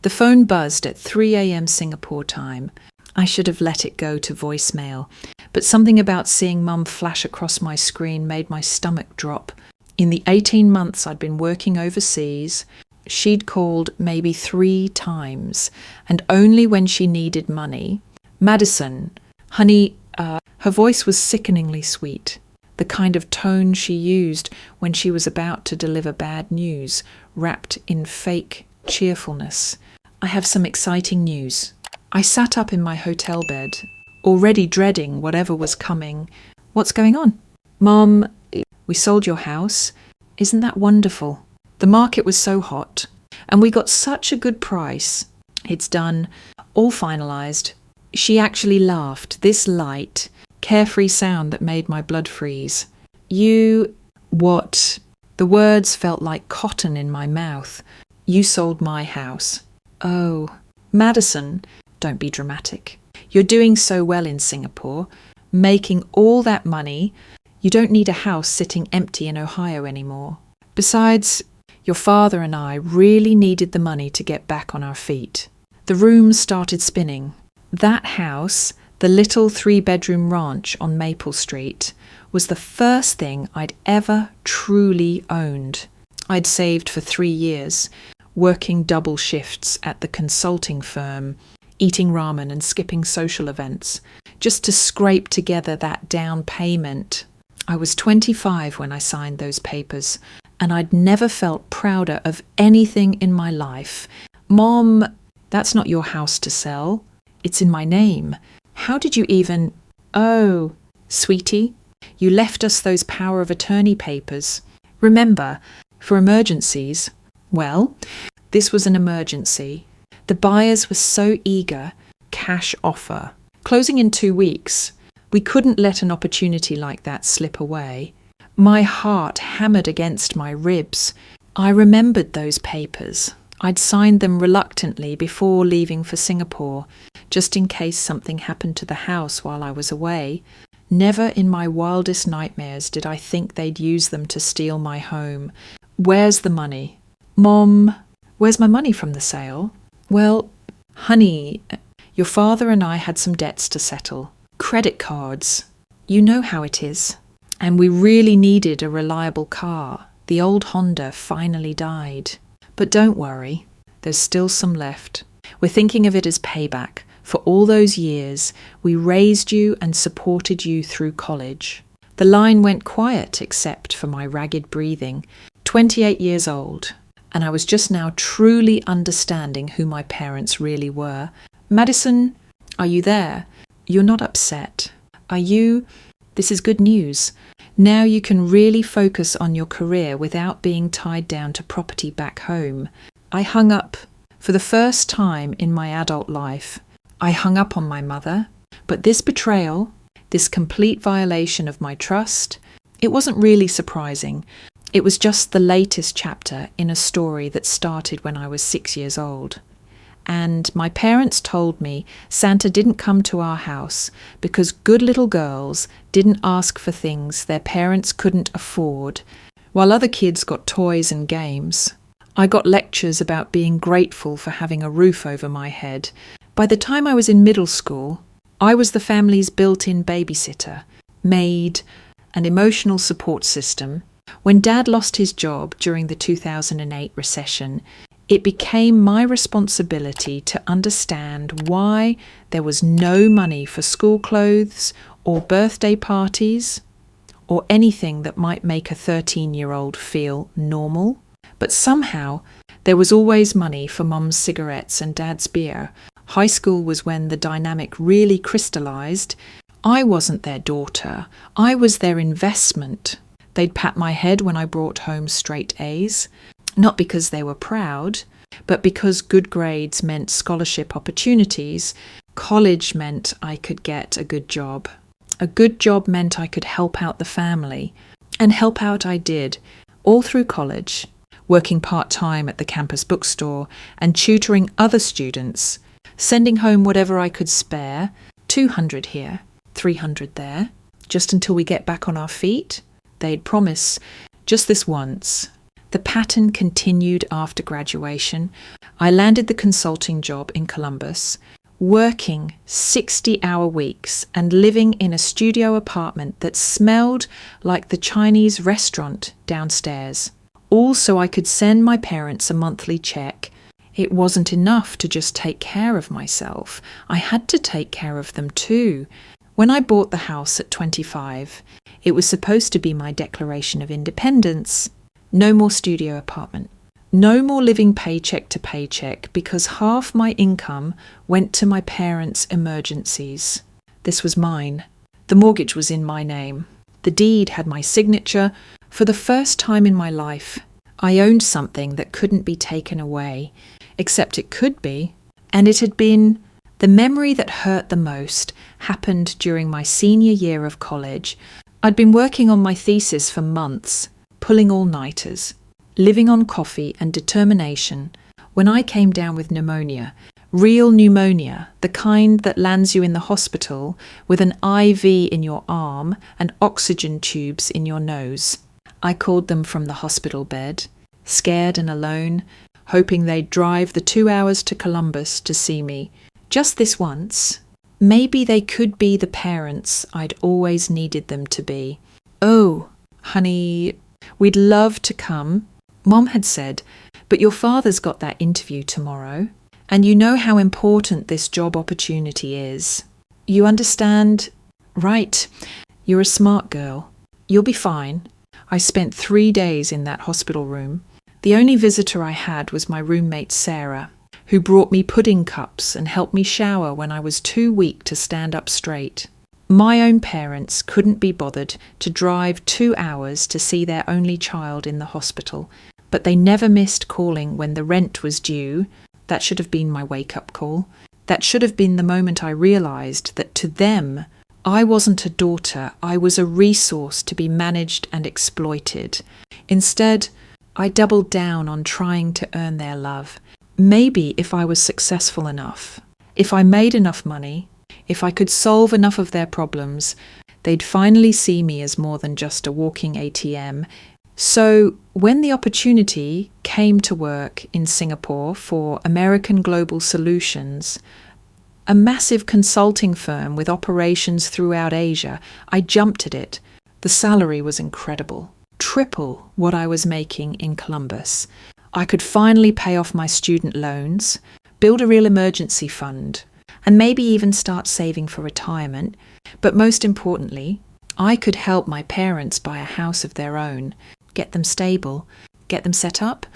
The phone buzzed at 3 a.m. Singapore time. I should have let it go to voicemail, but something about seeing Mum flash across my screen made my stomach drop. In the 18 months I'd been working overseas, she'd called maybe 3 times, and only when she needed money. Madison, honey, her voice was sickeningly sweet, the kind of tone she used when she was about to deliver bad news, wrapped in fake cheerfulness. I have some exciting news. I sat up in my hotel bed, already dreading whatever was coming. What's going on? Mom, we sold your house. Isn't that wonderful? The market was so hot, and we got such a good price. It's done, all finalised. She actually laughed, this light, carefree sound that made my blood freeze. You... what? The words felt like cotton in my mouth. You sold my house. Oh, Madison, don't be dramatic. You're doing so well in Singapore, making all that money. You don't need a house sitting empty in Ohio anymore. Besides, your father and I really needed the money to get back on our feet. The rooms started spinning. That house, the little 3-bedroom ranch on Maple Street, was the first thing I'd ever truly owned. I'd saved for 3 years, working double shifts at the consulting firm, eating ramen and skipping social events, just to scrape together that down payment. I was 25 when I signed those papers, and I'd never felt prouder of anything in my life. Mom, that's not your house to sell. It's in my name. How did you even... Oh, sweetie, you left us those power of attorney papers. Remember, for emergencies. Well, this was an emergency. The buyers were so eager. Cash offer. Closing in 2 weeks. We couldn't let an opportunity like that slip away. My heart hammered against my ribs. I remembered those papers. I'd signed them reluctantly before leaving for Singapore, just in case something happened to the house while I was away. Never in my wildest nightmares did I think they'd use them to steal my home. Where's the money? Mom, where's my money from the sale? Well, honey, your father and I had some debts to settle. Credit cards. You know how it is. And we really needed a reliable car. The old Honda finally died. But don't worry, there's still some left. We're thinking of it as payback. For all those years, we raised you and supported you through college. The line went quiet except for my ragged breathing. 28 years old, and I was just now truly understanding who my parents really were. Madison, are you there? You're not upset. Are you? This is good news. Now you can really focus on your career without being tied down to property back home. I hung up. For the first time in my adult life, I hung up on my mother. But this betrayal, this complete violation of my trust, it wasn't really surprising. It was just the latest chapter in a story that started when I was 6 years old. And my parents told me Santa didn't come to our house because good little girls didn't ask for things their parents couldn't afford, while other kids got toys and games. I got lectures about being grateful for having a roof over my head. By the time I was in middle school, I was the family's built-in babysitter, maid, and emotional support system. When Dad lost his job during the 2008 recession, it became my responsibility to understand why there was no money for school clothes or birthday parties or anything that might make a 13-year-old feel normal. But somehow there was always money for Mum's cigarettes and Dad's beer. High school was when the dynamic really crystallised. I wasn't their daughter. I was their investment. They'd pat my head when I brought home straight A's. Not because they were proud, but because good grades meant scholarship opportunities. College meant I could get a good job. A good job meant I could help out the family. And help out I did, all through college, working part-time at the campus bookstore and tutoring other students, sending home whatever I could spare, 200 here, 300 there, just until we get back on our feet. They'd promise, just this once. The pattern continued after graduation. I landed the consulting job in Columbus, working 60-hour weeks and living in a studio apartment that smelled like the Chinese restaurant downstairs. All so I could send my parents a monthly check. It wasn't enough to just take care of myself. I had to take care of them too. When I bought the house at 25, it was supposed to be my declaration of independence. No more studio apartment. No more living paycheck to paycheck because half my income went to my parents' emergencies. This was mine. The mortgage was in my name. The deed had my signature. For the first time in my life, I owned something that couldn't be taken away, except it could be. And it had been the memory that hurt the most happened during my senior year of college. I'd been working on my thesis for months, pulling all-nighters, living on coffee and determination, when I came down with pneumonia. Real pneumonia, the kind that lands you in the hospital with an IV in your arm and oxygen tubes in your nose. I called them from the hospital bed, scared and alone, hoping they'd drive the 2 hours to Columbus to see me. Just this once. Maybe they could be the parents I'd always needed them to be. "Oh, honey, we'd love to come," Mom had said, "but your father's got that interview tomorrow, and you know how important this job opportunity is. You understand? Right. You're a smart girl. You'll be fine." I spent 3 days in that hospital room. The only visitor I had was my roommate Sarah, who brought me pudding cups and helped me shower when I was too weak to stand up straight. My own parents couldn't be bothered to drive 2 hours to see their only child in the hospital, but they never missed calling when the rent was due. That should have been my wake-up call. That should have been the moment I realised that to them, I wasn't a daughter, I was a resource to be managed and exploited. Instead, I doubled down on trying to earn their love. Maybe if I was successful enough, if I made enough money, if I could solve enough of their problems, they'd finally see me as more than just a walking ATM. So when the opportunity came to work in Singapore for American Global Solutions, a massive consulting firm with operations throughout Asia, I jumped at it. The salary was incredible, triple what I was making in Columbus. I could finally pay off my student loans, build a real emergency fund, and maybe even start saving for retirement. But most importantly, I could help my parents buy a house of their own, get them stable, get them set up.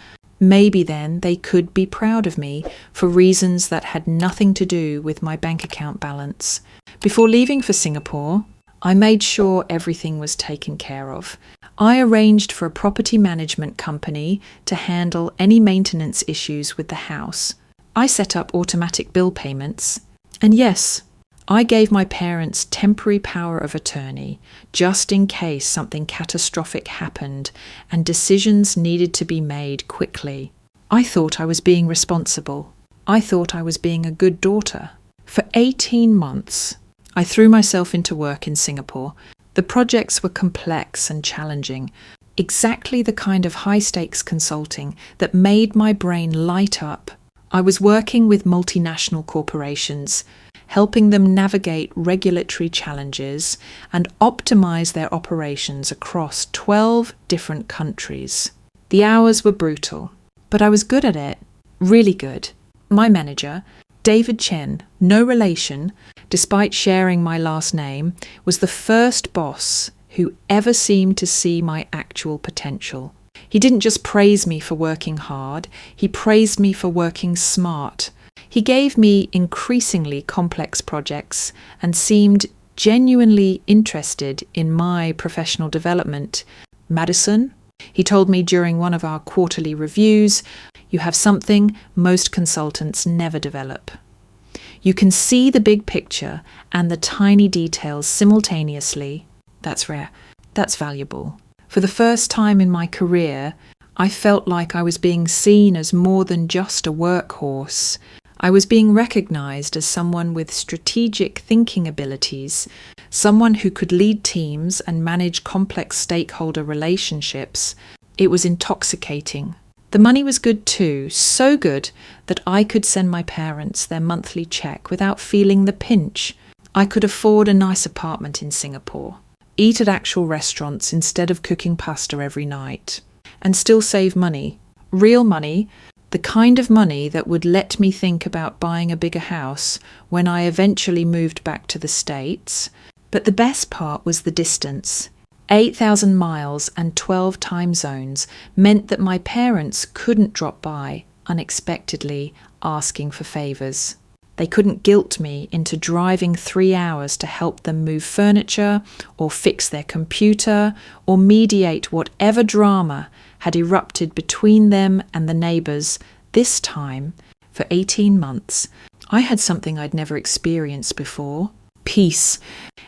Maybe then they could be proud of me for reasons that had nothing to do with my bank account balance. Before leaving for Singapore, I made sure everything was taken care of. I arranged for a property management company to handle any maintenance issues with the house. I set up automatic bill payments. And yes, I gave my parents temporary power of attorney, just in case something catastrophic happened and decisions needed to be made quickly. I thought I was being responsible. I thought I was being a good daughter. For 18 months, I threw myself into work in Singapore. The projects were complex and challenging, exactly the kind of high-stakes consulting that made my brain light up. I was working with multinational corporations, helping them navigate regulatory challenges and optimize their operations across 12 different countries. The hours were brutal, but I was good at it, really good. My manager, David Chen, no relation, despite sharing my last name, was the first boss who ever seemed to see my actual potential. He didn't just praise me for working hard, he praised me for working smart. He gave me increasingly complex projects and seemed genuinely interested in my professional development. "Madison," he told me during one of our quarterly reviews, "you have something most consultants never develop. You can see the big picture and the tiny details simultaneously. That's rare. That's valuable." For the first time in my career, I felt like I was being seen as more than just a workhorse. I was being recognized as someone with strategic thinking abilities, someone who could lead teams and manage complex stakeholder relationships. It was intoxicating. The money was good too, so good that I could send my parents their monthly check without feeling the pinch. I could afford a nice apartment in Singapore, eat at actual restaurants instead of cooking pasta every night, and still save money. Real money, the kind of money that would let me think about buying a bigger house when I eventually moved back to the States. But the best part was the distance. 8,000 miles and 12 time zones meant that my parents couldn't drop by unexpectedly asking for favours. They couldn't guilt me into driving 3 hours to help them move furniture or fix their computer or mediate whatever drama had erupted between them and the neighbours. This time, for 18 months, I had something I'd never experienced before. Peace.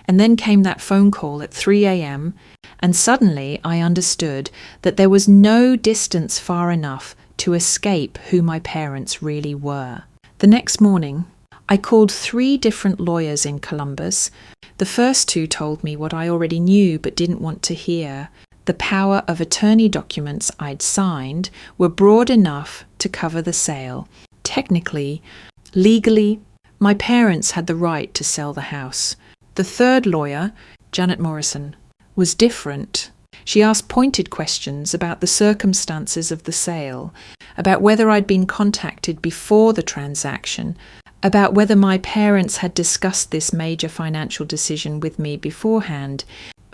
And then came that phone call at 3 a.m. and suddenly I understood that there was no distance far enough to escape who my parents really were. The next morning, I called 3 different lawyers in Columbus. The first 2 told me what I already knew but didn't want to hear. The power of attorney documents I'd signed were broad enough to cover the sale. Technically, legally, my parents had the right to sell the house. The third lawyer, Janet Morrison, was different. She asked pointed questions about the circumstances of the sale, about whether I'd been contacted before the transaction, about whether my parents had discussed this major financial decision with me beforehand.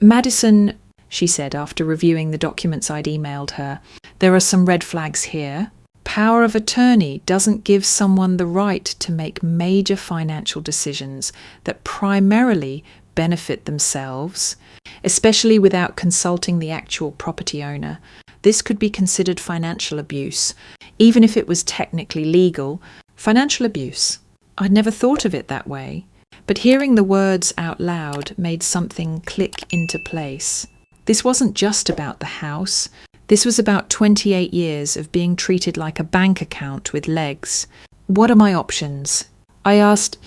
"Madison," she said after reviewing the documents I'd emailed her, "there are some red flags here. Power of attorney doesn't give someone the right to make major financial decisions that primarily benefit themselves, especially without consulting the actual property owner. This could be considered financial abuse, even if it was technically legal. Financial abuse. I'd never thought of it that way, but hearing the words out loud made something click into place. This wasn't just about the house. This was about 28 years of being treated like a bank account with legs. What are my options? I asked.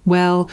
Well,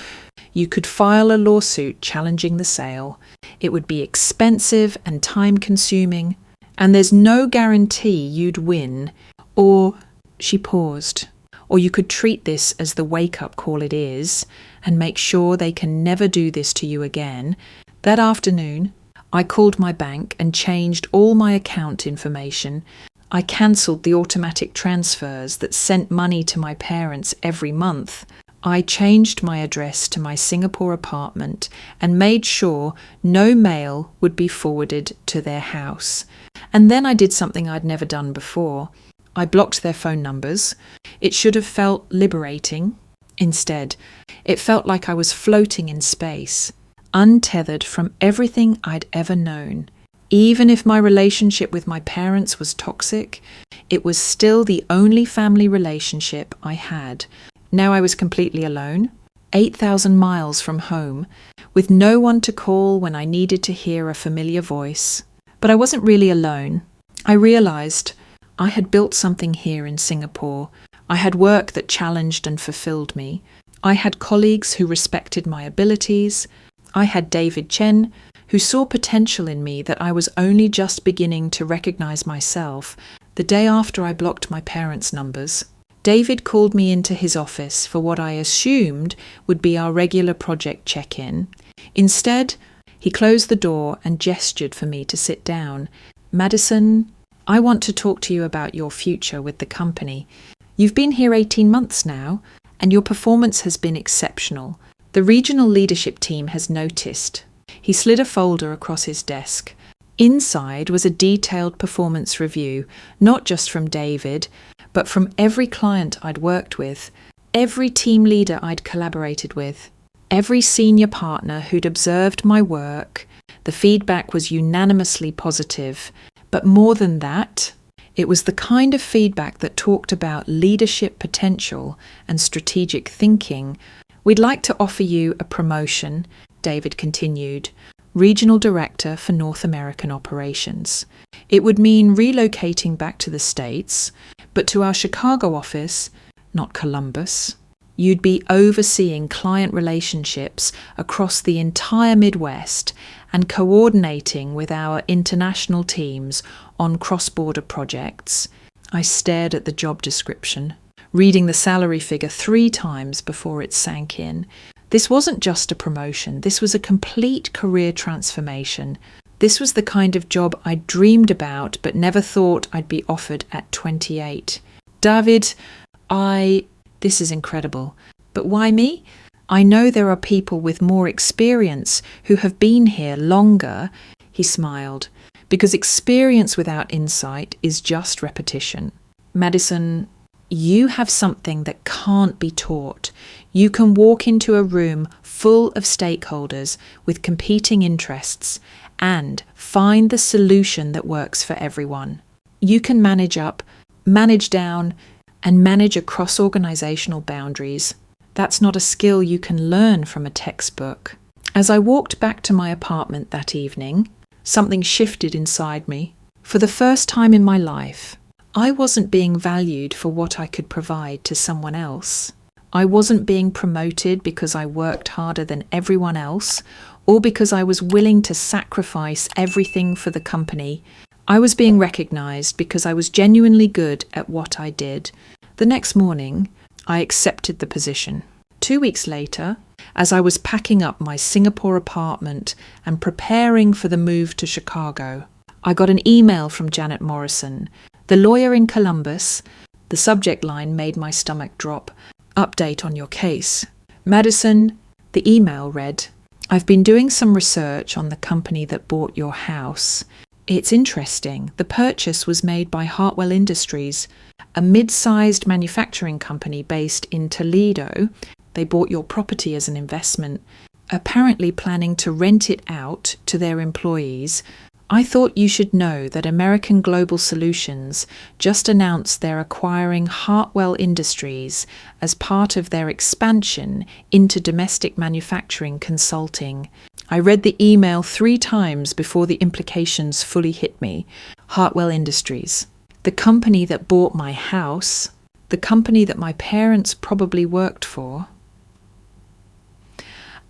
you could file a lawsuit challenging the sale. It would be expensive and time-consuming, and there's no guarantee you'd win. Or, she paused, or you could treat this as the wake-up call it is and make sure they can never do this to you again. That afternoon, I called my bank and changed all my account information. I cancelled the automatic transfers that sent money to my parents every month. I changed my address to my Singapore apartment and made sure no mail would be forwarded to their house. And then I did something I'd never done before. I blocked their phone numbers. It should have felt liberating. Instead, it felt like I was floating in space, untethered from everything I'd ever known. Even if my relationship with my parents was toxic, it was still the only family relationship I had. Now I was completely alone, 8,000 miles from home, with no one to call when I needed to hear a familiar voice. But I wasn't really alone. I realised I had built something here in Singapore. I had work that challenged and fulfilled me. I had colleagues who respected my abilities. I had David Chen, who saw potential in me that I was only just beginning to recognise myself. The day after I blocked my parents' numbers, David called me into his office for what I assumed would be our regular project check-in. Instead, he closed the door and gestured for me to sit down. "Madison, I want to talk to you about your future with the company. You've been here 18 months now, and your performance has been exceptional. The regional leadership team has noticed." He slid a folder across his desk. Inside was a detailed performance review, not just from David, but from every client I'd worked with, every team leader I'd collaborated with, every senior partner who'd observed my work. The feedback was unanimously positive, but more than that, it was the kind of feedback that talked about leadership potential and strategic thinking. "We'd like to offer you a promotion," David continued, "Regional Director for North American Operations. It would mean relocating back to the States, but to our Chicago office, not Columbus. You'd be overseeing client relationships across the entire Midwest and coordinating with our international teams on cross-border projects. I stared at the job description, reading the salary figure 3 times before it sank in. This wasn't just a promotion, this was a complete career transformation. This was the kind of job I dreamed about but never thought I'd be offered at 28. David, this is incredible. But why me? I know there are people with more experience who have been here longer. He smiled. Because experience without insight is just repetition. Madison, you have something that can't be taught. You can walk into a room full of stakeholders with competing interests and find the solution that works for everyone. You can manage up, manage down, and manage across organizational boundaries. That's not a skill you can learn from a textbook. As I walked back to my apartment that evening, something shifted inside me. For the first time in my life, I wasn't being valued for what I could provide to someone else. I wasn't being promoted because I worked harder than everyone else or because I was willing to sacrifice everything for the company. I was being recognized because I was genuinely good at what I did. The next morning, I accepted the position. 2 weeks later, as I was packing up my Singapore apartment and preparing for the move to Chicago, I got an email from Janet Morrison, the lawyer in Columbus. The subject line made my stomach drop. Update on your case. Madison, the email read, I've been doing some research on the company that bought your house. It's interesting. The purchase was made by Hartwell Industries, a mid-sized manufacturing company based in Toledo. They bought your property as an investment, apparently planning to rent it out to their employees. I thought you should know that American Global Solutions just announced they're acquiring Hartwell Industries as part of their expansion into domestic manufacturing consulting. I read the email 3 times before the implications fully hit me. Hartwell Industries, the company that bought my house, the company that my parents probably worked for.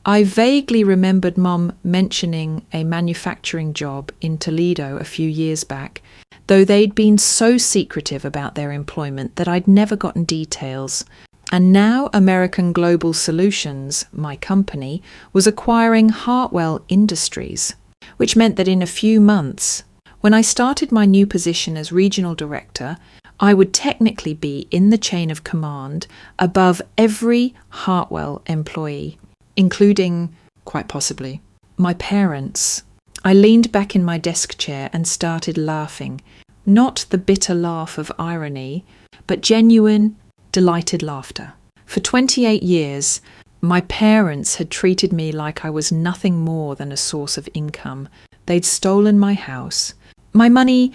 I vaguely remembered Mum mentioning a manufacturing job in Toledo a few years back, though they'd been so secretive about their employment that I'd never gotten details. And now American Global Solutions, my company, was acquiring Hartwell Industries, which meant that in a few months, when I started my new position as regional director, I would technically be in the chain of command above every Hartwell employee, including, quite possibly, my parents. I leaned back in my desk chair and started laughing, not the bitter laugh of irony, but genuine, delighted laughter. For 28 years, my parents had treated me like I was nothing more than a source of income. They'd stolen my house, my money,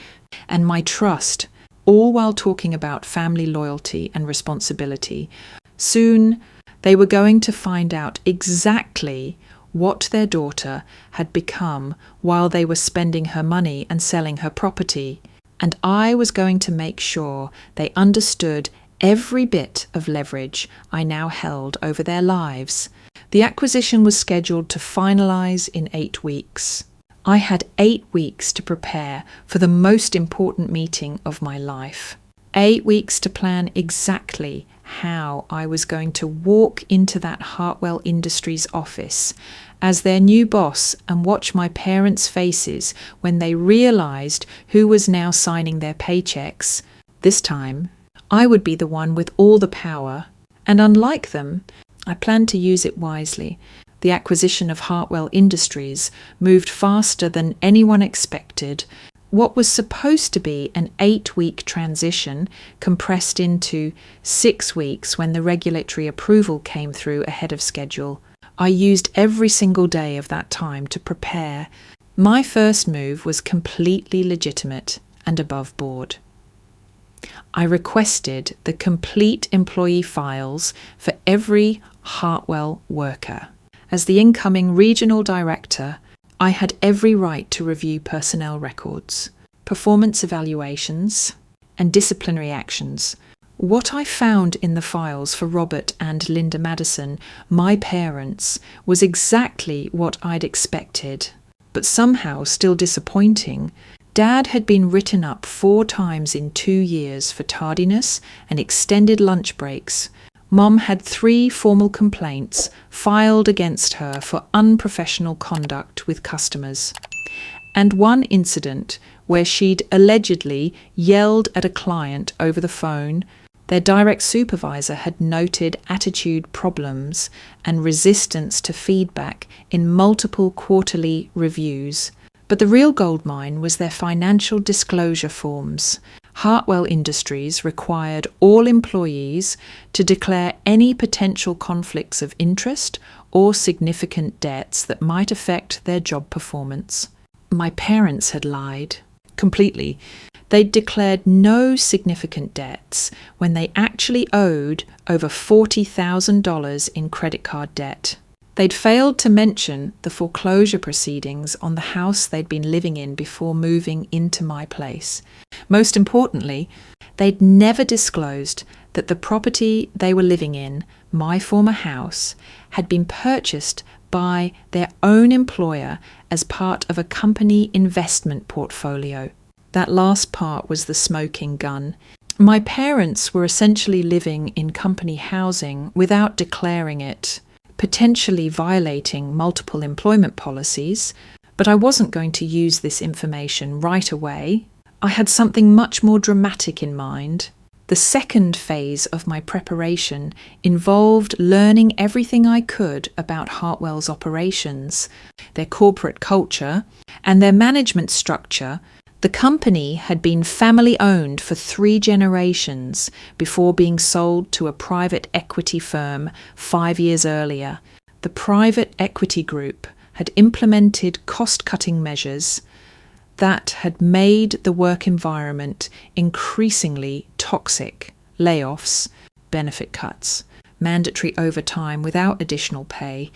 and my trust, all while talking about family loyalty and responsibility. Soon, they were going to find out exactly what their daughter had become while they were spending her money and selling her property, and I was going to make sure they understood every bit of leverage I now held over their lives. The acquisition was scheduled to finalise in 8 weeks. I had 8 weeks to prepare for the most important meeting of my life. 8 weeks to plan exactly how I was going to walk into that Hartwell Industries office as their new boss and watch my parents' faces when they realised who was now signing their paychecks. This time, I would be the one with all the power, and unlike them, I planned to use it wisely. The acquisition of Hartwell Industries moved faster than anyone expected. What was supposed to be an 8-week transition compressed into 6 weeks when the regulatory approval came through ahead of schedule. I used every single day of that time to prepare. My first move was completely legitimate and above board. I requested the complete employee files for every Hartwell worker. As the incoming regional director, I had every right to review personnel records, performance evaluations, and disciplinary actions. What I found in the files for Robert and Linda Madison, my parents, was exactly what I'd expected. but somehow still disappointing, Dad had been written up 4 times in 2 years for tardiness and extended lunch breaks. Mom had 3 formal complaints filed against her for unprofessional conduct with customers, and 1 incident where she'd allegedly yelled at a client over the phone. Their direct supervisor had noted attitude problems and resistance to feedback in multiple quarterly reviews. But the real goldmine was their financial disclosure forms. Hartwell Industries required all employees to declare any potential conflicts of interest or significant debts that might affect their job performance. My parents had lied completely. They'd declared no significant debts when they actually owed over $40,000 in credit card debt. They'd failed to mention the foreclosure proceedings on the house they'd been living in before moving into my place. Most importantly, they'd never disclosed that the property they were living in, my former house, had been purchased by their own employer as part of a company investment portfolio. That last part was the smoking gun. My parents were essentially living in company housing without declaring it, potentially violating multiple employment policies, but I wasn't going to use this information right away. I had something much more dramatic in mind. The second phase of my preparation involved learning everything I could about Hartwell's operations, their corporate culture, and their management structure. The company had been family-owned for 3 generations before being sold to a private equity firm 5 years earlier. The private equity group had implemented cost-cutting measures that had made the work environment increasingly toxic. Layoffs, benefit cuts, mandatory overtime without additional pay.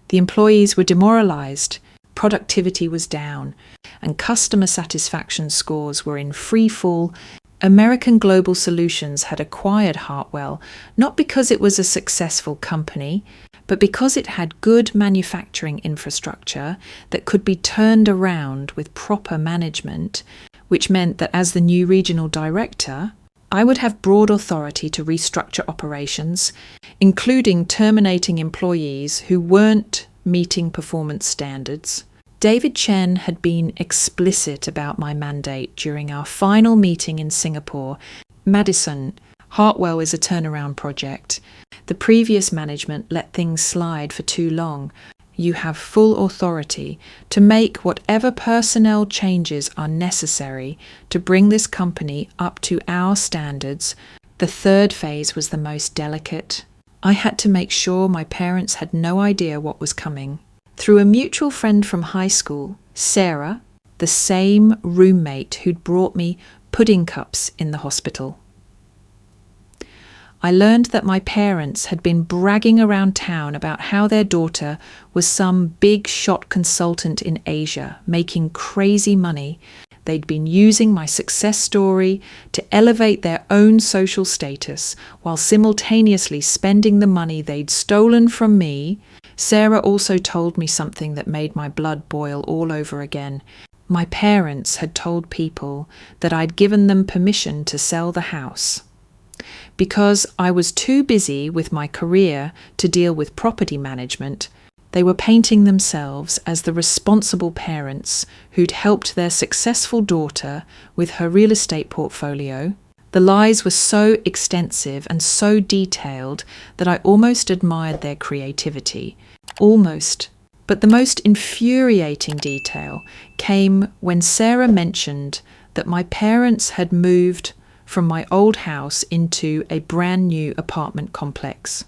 The employees were demoralized, productivity was down, and customer satisfaction scores were in free fall. American Global Solutions had acquired Hartwell not because it was a successful company, but because it had good manufacturing infrastructure that could be turned around with proper management, which meant that as the new regional director, I would have broad authority to restructure operations, including terminating employees who weren't meeting performance standards. David Chen had been explicit about my mandate during our final meeting in Singapore. Madison, Hartwell is a turnaround project. The previous management let things slide for too long. You have full authority to make whatever personnel changes are necessary to bring this company up to our standards. The third phase was the most delicate. I had to make sure my parents had no idea what was coming. Through a mutual friend from high school, Sarah, the same roommate who'd brought me pudding cups in the hospital, I learned that my parents had been bragging around town about how their daughter was some big shot consultant in Asia, making crazy money. They'd been using my success story to elevate their own social status while simultaneously spending the money they'd stolen from me. Sarah also told me something that made my blood boil all over again. My parents had told people that I'd given them permission to sell the house. Because I was too busy with my career to deal with property management, they were painting themselves as the responsible parents who'd helped their successful daughter with her real estate portfolio. The lies were so extensive and so detailed that I almost admired their creativity. Almost. But the most infuriating detail came when Sarah mentioned that my parents had moved from my old house into a brand new apartment complex.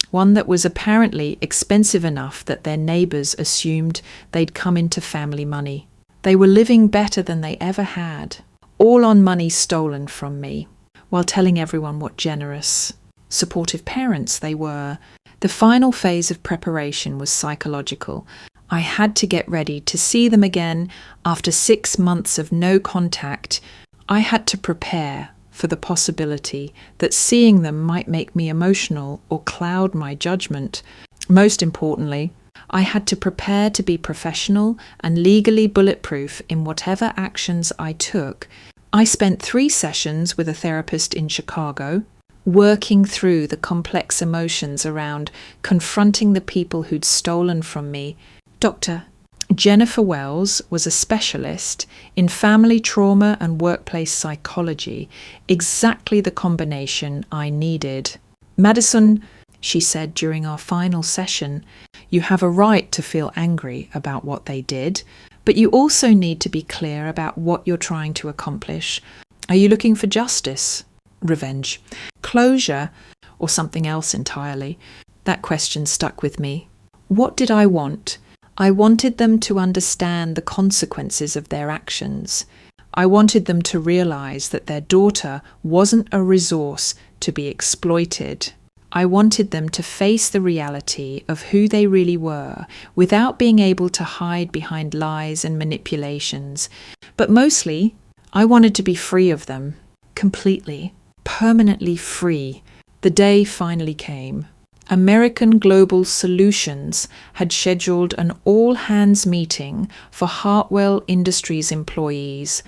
One that was apparently expensive enough that their neighbours assumed they'd come into family money. They were living better than they ever had, all on money stolen from me, while telling everyone what generous, supportive parents they were. The final phase of preparation was psychological. I had to get ready to see them again after 6 months of no contact. I had to prepare for the possibility that seeing them might make me emotional or cloud my judgment. Most importantly, I had to prepare to be professional and legally bulletproof in whatever actions I took. I spent 3 sessions with a therapist in Chicago, working through the complex emotions around confronting the people who'd stolen from me. Dr. Jennifer Wells was a specialist in family trauma and workplace psychology, exactly the combination I needed. Madison, she said during our final session, you have a right to feel angry about what they did, but you also need to be clear about what you're trying to accomplish. Are you looking for justice, revenge, closure, or something else entirely? That question stuck with me. What did I want? I wanted them to understand the consequences of their actions. I wanted them to realize that their daughter wasn't a resource to be exploited. I wanted them to face the reality of who they really were without being able to hide behind lies and manipulations. But mostly, I wanted to be free of them. Completely, permanently free. The day finally came. American Global Solutions had scheduled an all-hands meeting for Hartwell Industries employees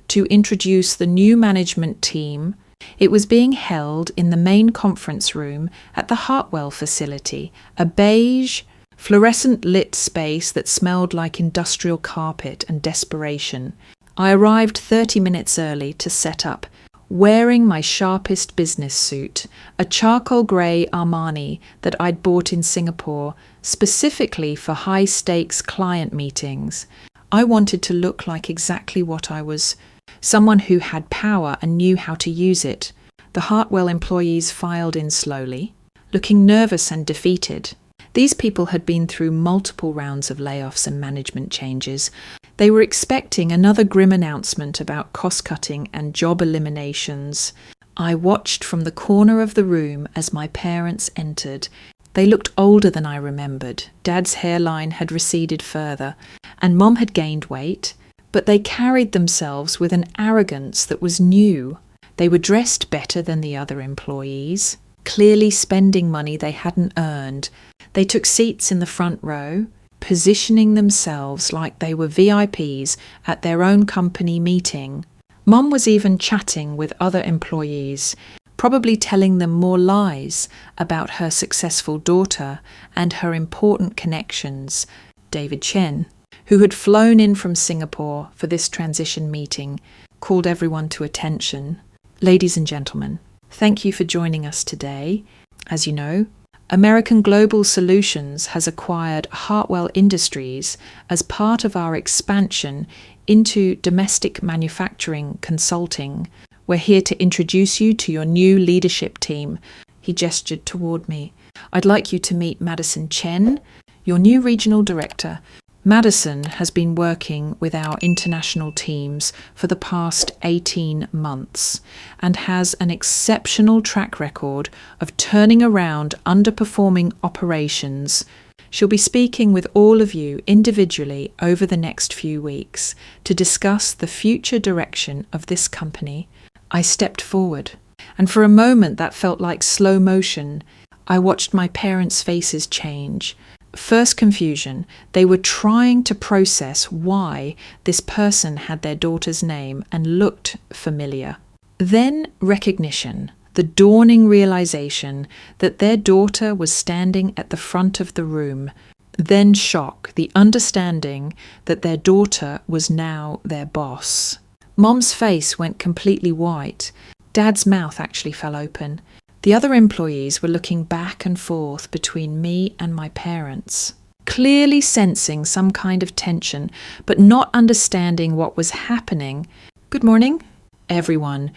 to introduce the new management team. It was being held in the main conference room at the Hartwell facility, a beige, fluorescent-lit space that smelled like industrial carpet and desperation. I arrived 30 minutes early to set up, wearing my sharpest business suit, a charcoal grey Armani that I'd bought in Singapore, specifically for high-stakes client meetings. I wanted to look like exactly what I was, someone who had power and knew how to use it. The Hartwell employees filed in slowly, looking nervous and defeated. These people had been through multiple rounds of layoffs and management changes. They were expecting another grim announcement about cost-cutting and job eliminations. I watched from the corner of the room as my parents entered. They looked older than I remembered. Dad's hairline had receded further, and Mom had gained weight, but they carried themselves with an arrogance that was new. They were dressed better than the other employees, clearly spending money they hadn't earned. They took seats in the front row, positioning themselves like they were VIPs at their own company meeting. Mom was even chatting with other employees, probably telling them more lies about her successful daughter and her important connections. David Chen, who had flown in from Singapore for this transition meeting, called everyone to attention. Ladies and gentlemen, thank you for joining us today. As you know, American Global Solutions has acquired Hartwell Industries as part of our expansion into domestic manufacturing consulting. We're here to introduce you to your new leadership team. He gestured toward me. I'd like you to meet Madison Chen, your new regional director. Madison has been working with our international teams for the past 18 months and has an exceptional track record of turning around underperforming operations. She'll be speaking with all of you individually over the next few weeks to discuss the future direction of this company. I stepped forward, and for a moment that felt like slow motion. I watched my parents' faces change. First confusion. They were trying to process why this person had their daughter's name and looked familiar. Then recognition, the dawning realization that their daughter was standing at the front of the room. Then shock, the understanding that their daughter was now their boss. Mom's face went completely white. Dad's mouth actually fell open. The other employees were looking back and forth between me and my parents, clearly sensing some kind of tension, but not understanding what was happening. "Good morning, everyone,"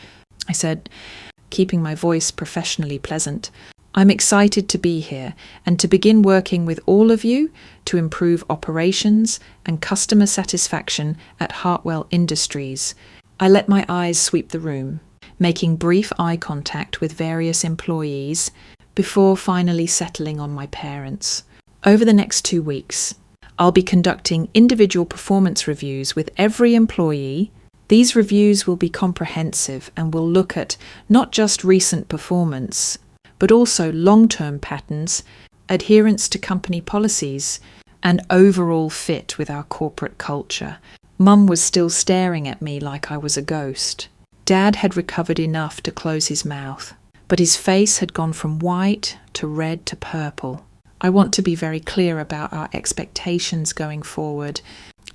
I said, keeping my voice professionally pleasant. "I'm excited to be here and to begin working with all of you to improve operations and customer satisfaction at Hartwell Industries." I let my eyes sweep the room, making brief eye contact with various employees before finally settling on my parents. Over the next 2 weeks, I'll be conducting individual performance reviews with every employee. These reviews will be comprehensive and will look at not just recent performance, but also long-term patterns, adherence to company policies, and overall fit with our corporate culture. Mum was still staring at me like I was a ghost. Dad had recovered enough to close his mouth, but his face had gone from white to red to purple. I want to be very clear about our expectations going forward.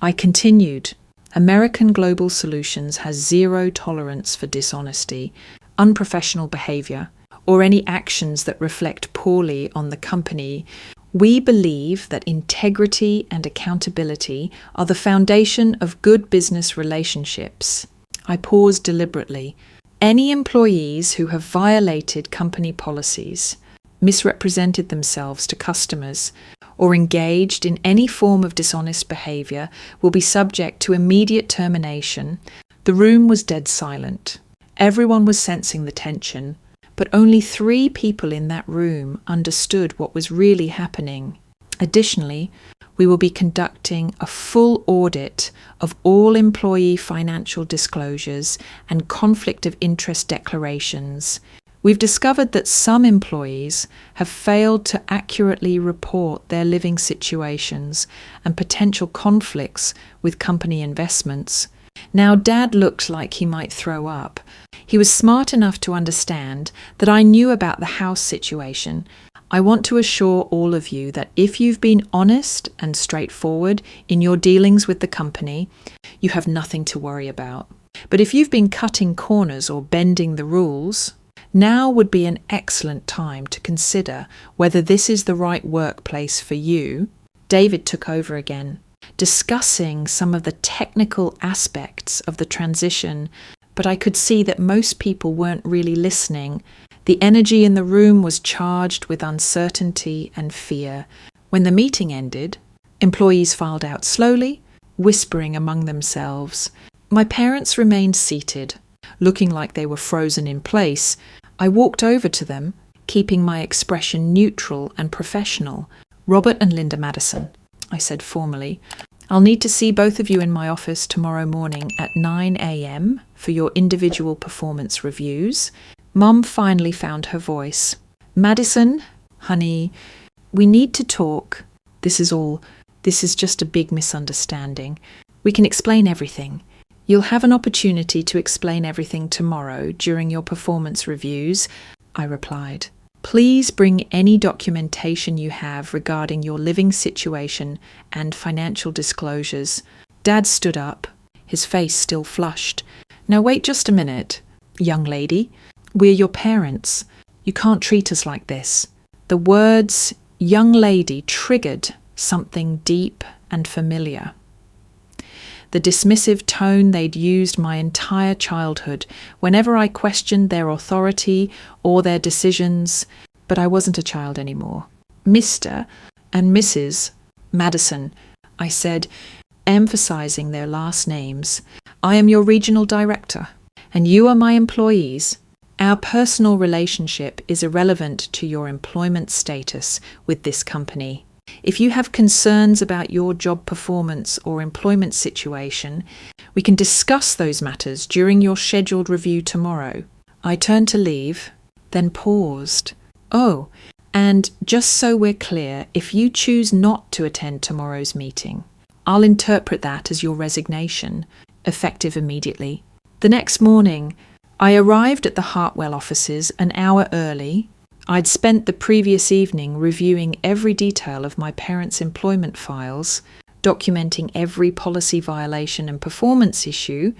I continued. American Global Solutions has zero tolerance for dishonesty, unprofessional behaviour, or any actions that reflect poorly on the company. We believe that integrity and accountability are the foundation of good business relationships. I paused deliberately. Any employees who have violated company policies, misrepresented themselves to customers, or engaged in any form of dishonest behaviour will be subject to immediate termination. The room was dead silent. Everyone was sensing the tension, but only 3 people in that room understood what was really happening. Additionally, we will be conducting a full audit of all employee financial disclosures and conflict of interest declarations. We've discovered that some employees have failed to accurately report their living situations and potential conflicts with company investments. Now, Dad looked like he might throw up. He was smart enough to understand that I knew about the house situation. I want to assure all of you that if you've been honest and straightforward in your dealings with the company, you have nothing to worry about. But if you've been cutting corners or bending the rules, now would be an excellent time to consider whether this is the right workplace for you. David took over again, discussing some of the technical aspects of the transition, but I could see that most people weren't really listening. The energy in the room was charged with uncertainty and fear. When the meeting ended, employees filed out slowly, whispering among themselves. My parents remained seated, looking like they were frozen in place. I walked over to them, keeping my expression neutral and professional. "Robert and Linda Madison," I said formally. "I'll need to see both of you in my office tomorrow morning at 9 a.m. for your individual performance reviews." Mum finally found her voice. "Madison, honey, we need to talk. This is just a big misunderstanding. We can explain everything. You'll have an opportunity to explain everything tomorrow during your performance reviews," I replied. "Please bring any documentation you have regarding your living situation and financial disclosures." Dad stood up, his face still flushed. "Now wait just a minute, young lady. We're your parents. You can't treat us like this." The words "young lady" triggered something deep and familiar. The dismissive tone they'd used my entire childhood whenever I questioned their authority or their decisions, but I wasn't a child anymore. "Mr. and Mrs. Madison," I said, emphasizing their last names. "I am your regional director, and you are my employees. Our personal relationship is irrelevant to your employment status with this company. If you have concerns about your job performance or employment situation, we can discuss those matters during your scheduled review tomorrow." I turned to leave, then paused. "Oh, and just so we're clear, if you choose not to attend tomorrow's meeting, I'll interpret that as your resignation, effective immediately." The next morning, I arrived at the Hartwell offices an hour early. I'd spent the previous evening reviewing every detail of my parents' employment files, documenting every policy violation and performance issue.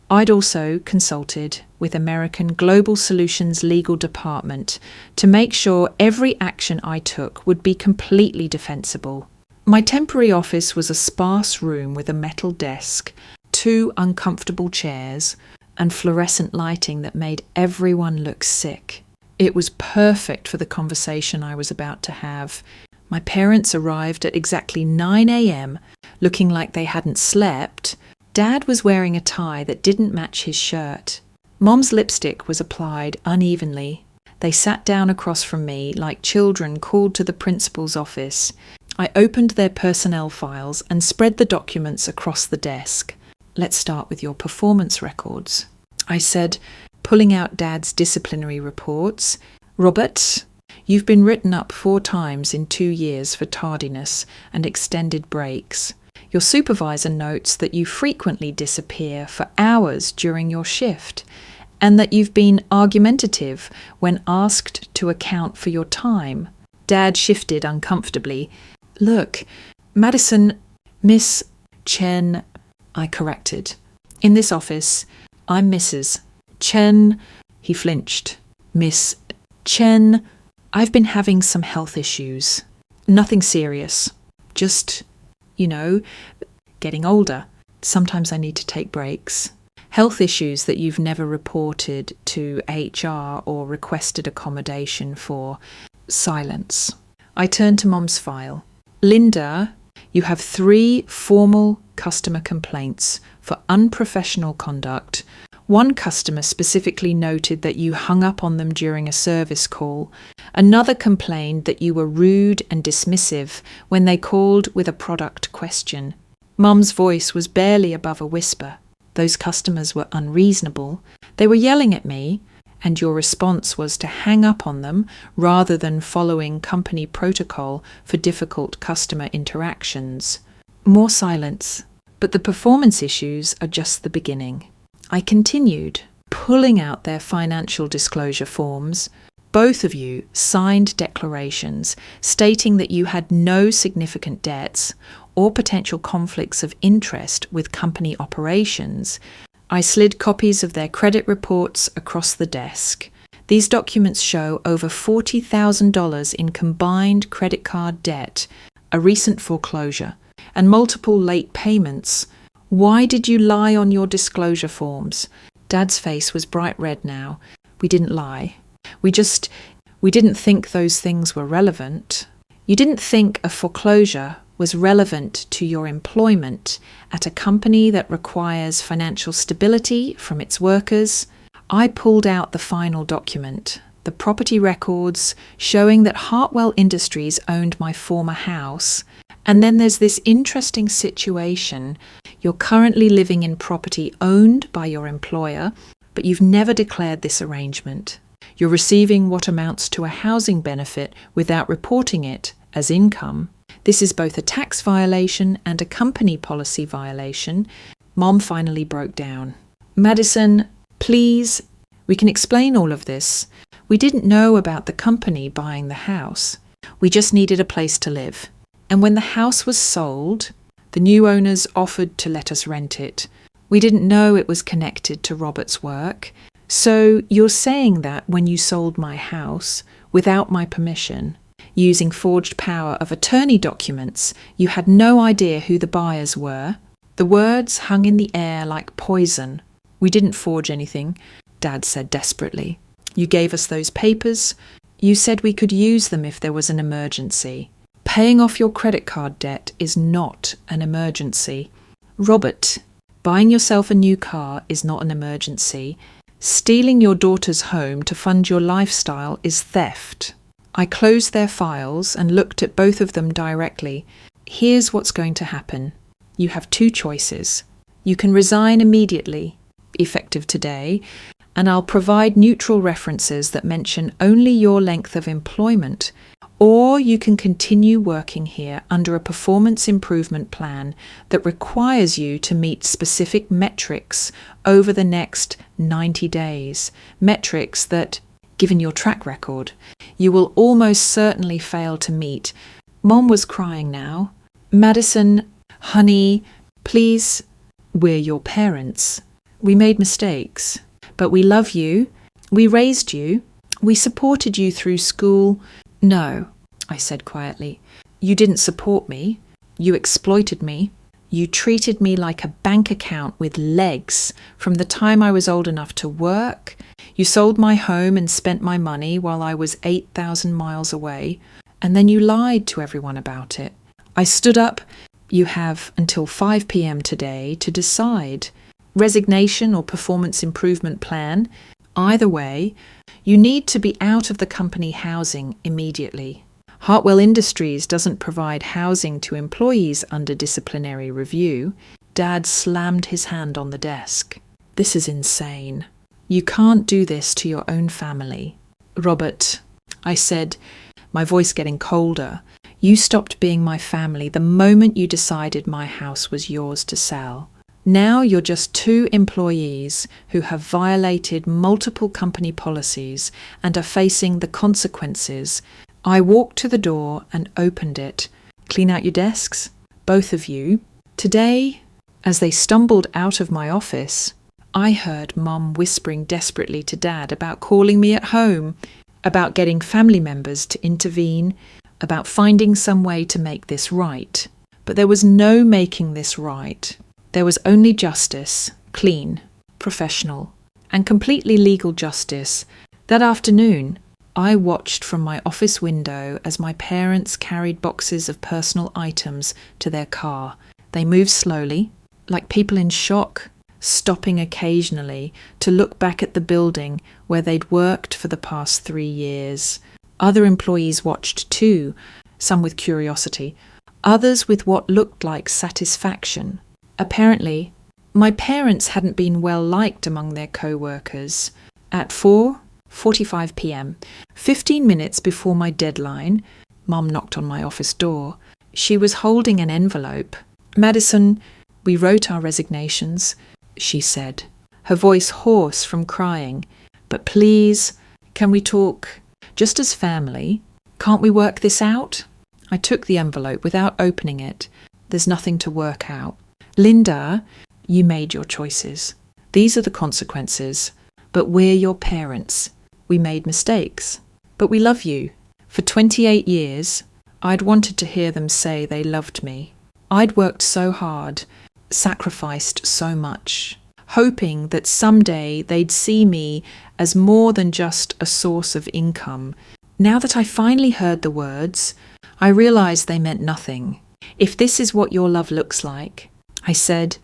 I'd also consulted with American Global Solutions Legal Department to make sure every action I took would be completely defensible. My temporary office was a sparse room with a metal desk, 2 uncomfortable chairs, and fluorescent lighting that made everyone look sick. It was perfect for the conversation I was about to have. My parents arrived at exactly 9 a.m., looking like they hadn't slept. Dad was wearing a tie that didn't match his shirt. Mom's lipstick was applied unevenly. They sat down across from me like children called to the principal's office. I opened their personnel files and spread the documents across the desk. "Let's start with your performance records," I said, pulling out Dad's disciplinary reports. "Robert, You've been written up 4 times in 2 years for tardiness and extended breaks. Your supervisor notes that you frequently disappear for hours during your shift, and that you've been argumentative when asked to account for your time. Dad shifted uncomfortably. Look, Madison, Miss Chen, I corrected. In this office, I'm Mrs. Chen. He flinched. Miss Chen, I've been having some health issues. Nothing serious. Just, getting older. Sometimes I need to take breaks. Health issues that you've never reported to HR or requested accommodation for. Silence. I turned to Mom's file. Linda, you have 3 formal customer complaints for unprofessional conduct. One customer specifically noted that you hung up on them during a service call. Another complained that you were rude and dismissive when they called with a product question. Mum's voice was barely above a whisper. Those customers were unreasonable. They were yelling at me, and your response was to hang up on them rather than following company protocol for difficult customer interactions. More silence. But the performance issues are just the beginning. I continued, pulling out their financial disclosure forms. Both of you signed declarations stating that you had no significant debts or potential conflicts of interest with company operations. I slid copies of their credit reports across the desk. These documents show over $40,000 in combined credit card debt, a recent foreclosure, and multiple late payments. Why did you lie on your disclosure forms? Dad's face was bright red now. We didn't lie. We didn't think those things were relevant. You didn't think a foreclosure was relevant to your employment at a company that requires financial stability from its workers. I pulled out the final document, the property records showing that Hartwell Industries owned my former house. And then there's this interesting situation. You're currently living in property owned by your employer, but you've never declared this arrangement. You're receiving what amounts to a housing benefit without reporting it as income. This is both a tax violation and a company policy violation. Mom finally broke down. Madison, please, we can explain all of this. We didn't know about the company buying the house. We just needed a place to live. And when the house was sold, the new owners offered to let us rent it. We didn't know it was connected to Robert's work. So you're saying that when you sold my house, without my permission, using forged power of attorney documents, you had no idea who the buyers were? The words hung in the air like poison. We didn't forge anything, Dad said desperately. You gave us those papers. You said we could use them if there was an emergency. Paying off your credit card debt is not an emergency. Robert, buying yourself a new car is not an emergency. Stealing your daughter's home to fund your lifestyle is theft. I closed their files and looked at both of them directly. Here's what's going to happen. You have 2 choices. You can resign immediately, effective today, and I'll provide neutral references that mention only your length of employment. Or you can continue working here under a performance improvement plan that requires you to meet specific metrics over the next 90 days. Metrics that, given your track record, you will almost certainly fail to meet. Mom was crying now. Madison, honey, please, we're your parents. We made mistakes, but we love you. We raised you. We supported you through school. No, I said quietly. You didn't support me. You exploited me. You treated me like a bank account with legs from the time I was old enough to work. You sold my home and spent my money while I was 8,000 miles away, and then you lied to everyone about it. I stood up. You have until 5 p.m. today to decide. Resignation or performance improvement plan. Either way, you need to be out of the company housing immediately. Hartwell Industries doesn't provide housing to employees under disciplinary review. Dad slammed his hand on the desk. This is insane. You can't do this to your own family. Robert, I said, my voice getting colder, "You stopped being my family the moment you decided my house was yours to sell. Now you're just two employees who have violated multiple company policies and are facing the consequences." I walked to the door and opened it. "Clean out your desks, both of you." Today, as they stumbled out of my office, I heard Mum whispering desperately to Dad about calling me at home, about getting family members to intervene, about finding some way to make this right. But there was no making this right. There was only justice, clean, professional, and completely legal justice. That afternoon, I watched from my office window as my parents carried boxes of personal items to their car. They moved slowly, like people in shock, stopping occasionally to look back at the building where they'd worked for the past 3 years. Other employees watched too, some with curiosity, others with what looked like satisfaction. Apparently, my parents hadn't been well liked among their co-workers. At 4:45 p.m, 15 minutes before my deadline, Mum knocked on my office door. She was holding an envelope. "Madison, we wrote our resignations," she said, her voice hoarse from crying. "But please, can we talk just as family? Can't we work this out?" I took the envelope without opening it. "There's nothing to work out. Linda, you made your choices. These are the consequences. But we're your parents. We made mistakes. But we love you." For 28 years, I'd wanted to hear them say they loved me. I'd worked so hard, sacrificed so much, hoping that someday they'd see me as more than just a source of income. Now that I finally heard the words, I realized they meant nothing. "If this is what your love looks like," I said,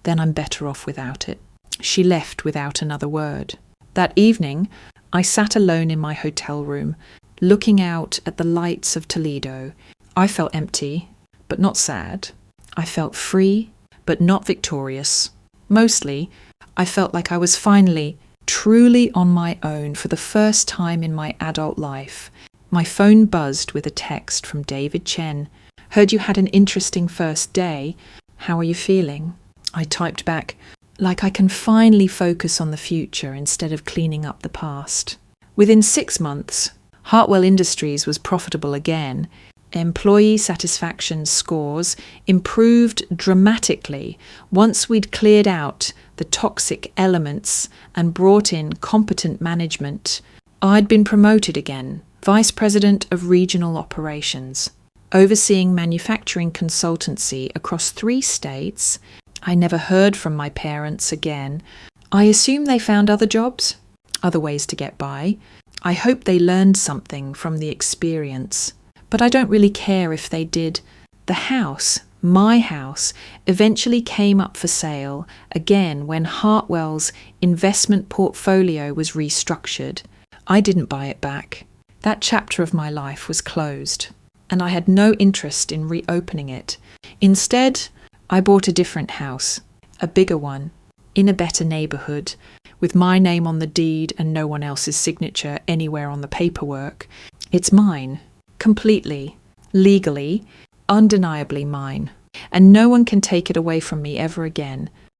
"then I'm better off without it." She left without another word. That evening, I sat alone in my hotel room, looking out at the lights of Toledo. I felt empty, but not sad. I felt free, but not victorious. Mostly, I felt like I was finally, truly on my own for the first time in my adult life. My phone buzzed with a text from David Chen. "Heard you had an interesting first day. How are you feeling?" I typed back, like I can finally focus on the future instead of cleaning up the past. Within 6 months, Hartwell Industries was profitable again. Employee satisfaction scores improved dramatically once we'd cleared out the toxic elements and brought in competent management. I'd been promoted again, Vice President of Regional Operations, overseeing manufacturing consultancy across 3 states. I never heard from my parents again. I assume they found other jobs, other ways to get by. I hope they learned something from the experience. But I don't really care if they did. The house, my house, eventually came up for sale again when Hartwell's investment portfolio was restructured. I didn't buy it back. That chapter of my life was closed, and I had no interest in reopening it. Instead, I bought a different house, a bigger one, in a better neighbourhood, with my name on the deed and no one else's signature anywhere on the paperwork. It's mine, completely, legally, undeniably mine, and no one can take it away from me ever again.